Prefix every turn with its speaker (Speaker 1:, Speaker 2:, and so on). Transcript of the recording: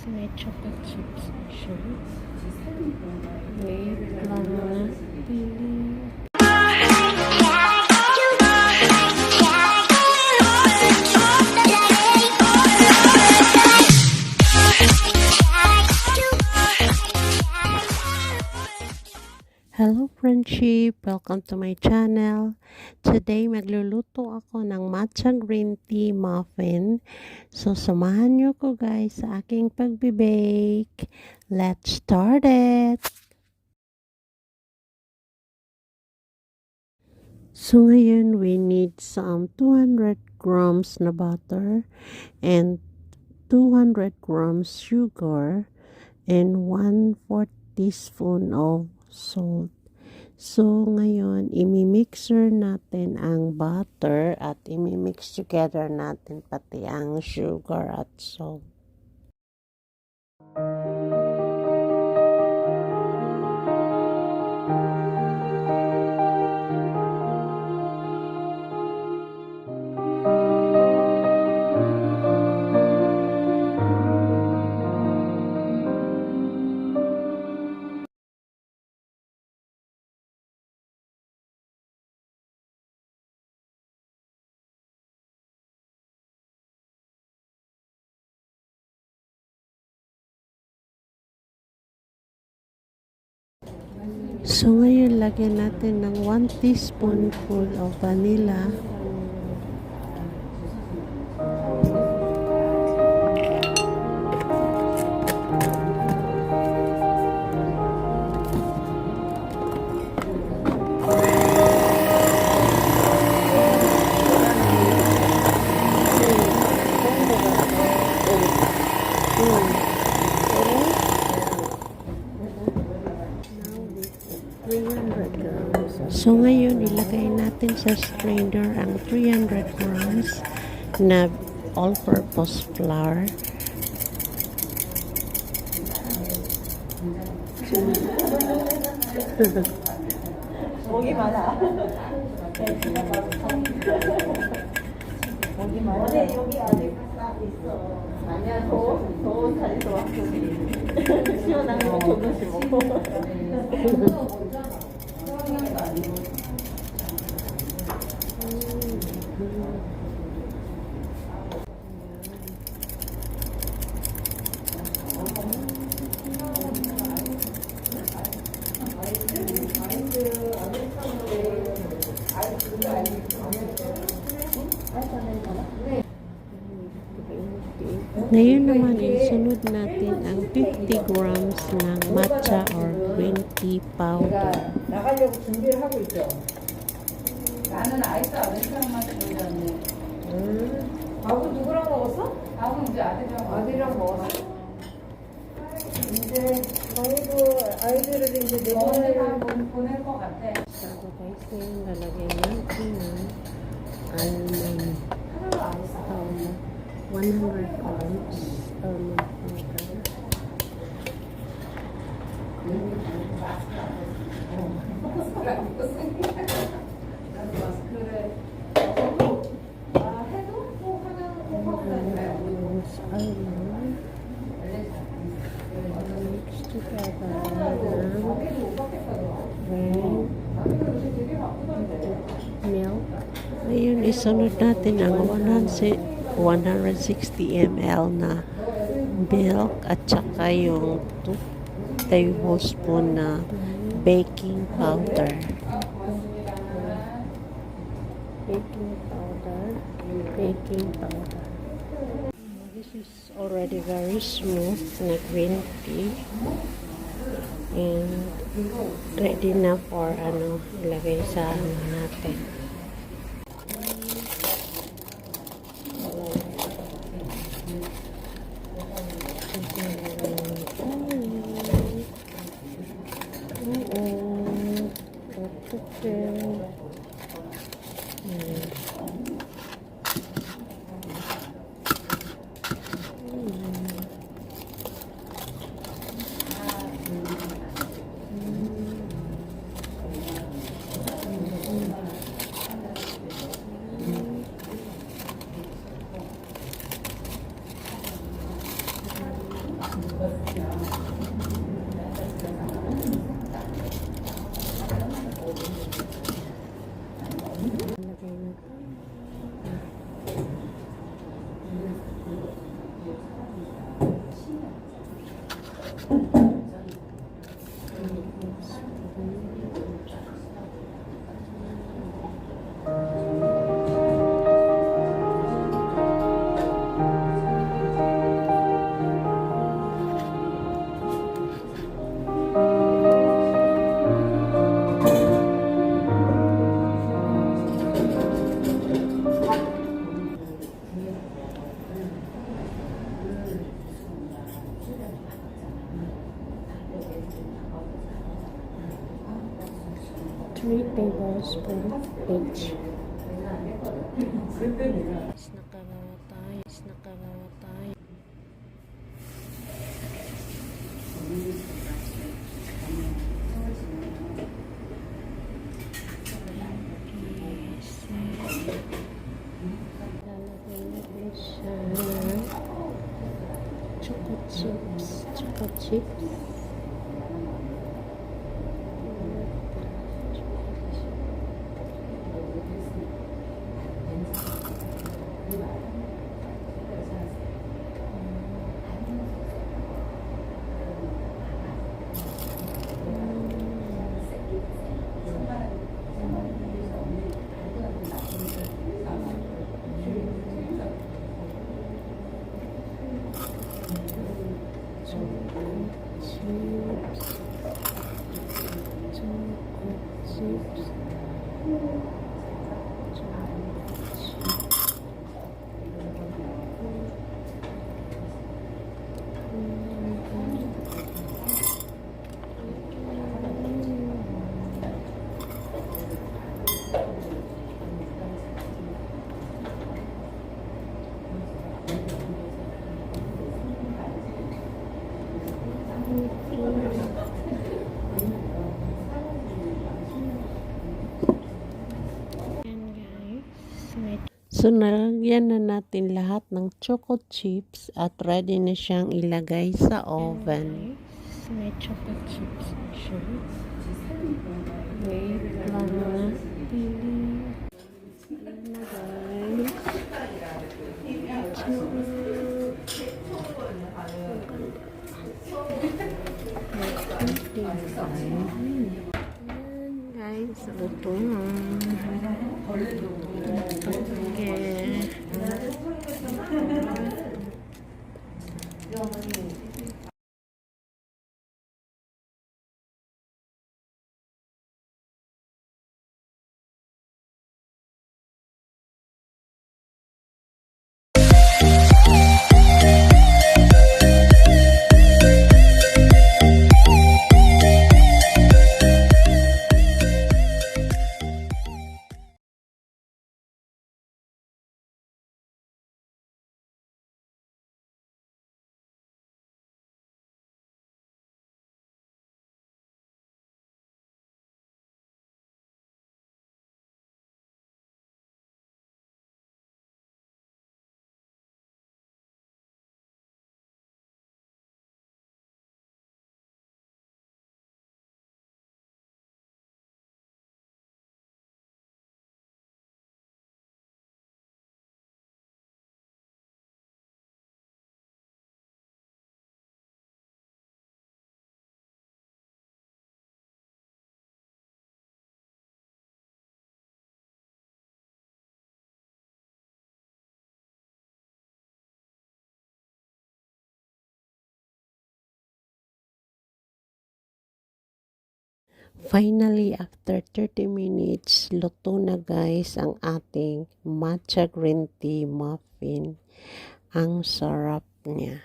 Speaker 1: may chocolate chips siya. Wait lang natin. Hello friendship! Welcome to my channel. Today magluluto ako ng matcha green tea muffin. So samahan niyo ko guys sa aking pagbe-bake. Let's start it! So ngayon we need some 200 grams na butter and 200 grams sugar and 1/4 teaspoon of salt. So, ngayon, imimixer natin ang butter at imimix together natin pati ang sugar at salt. So, ngayon, lagyan natin ng 1 teaspoonful of vanilla. So ngayon, ilagay natin sa strainer ang 300 grams na all-purpose flour.
Speaker 2: 목이 많아. 목이 많아. 여기 아직 있어. 아니야, 더운 자리에서 왔으니 시원한 거 조금씩 먹고.
Speaker 1: Ngayon naman, isunod natin ang 50 grams ng matcha or green tea powder.
Speaker 2: 나가려고 준비를 하고 있죠. 나는 아이스 아메리카노 마시려는데. 밥은 누구랑 먹었어? 밥은 이제 아들이랑 먹었어. 이제 저희도 아이들을 이제 내보낼 보낼 것 같아.
Speaker 1: So guys, ngayon lalagay natin ng almond.
Speaker 2: 하나도 안 했어.
Speaker 1: 100 grams almond powder.
Speaker 2: 마스크를 해도 꼭 하나 꼭 하고
Speaker 1: Almond. Mix together with milk. Ngayon, isunod natin ang 160 ml na milk at saka yung 2 tablespoon na baking powder. Baking powder. This is already very smooth na green tea. And ready na for ilagay sa natin. Three tablespoons each. Nakagawa tayo. Lalagyan natin siya ng choco chips. So, nalagyan na natin lahat ng choco chips at ready na siyang ilagay sa oven. May choco chips siya. Wait lang na. Guys, luto na. Finally, after 30 minutes, luto na guys ang ating matcha green tea muffin. Ang sarap niya.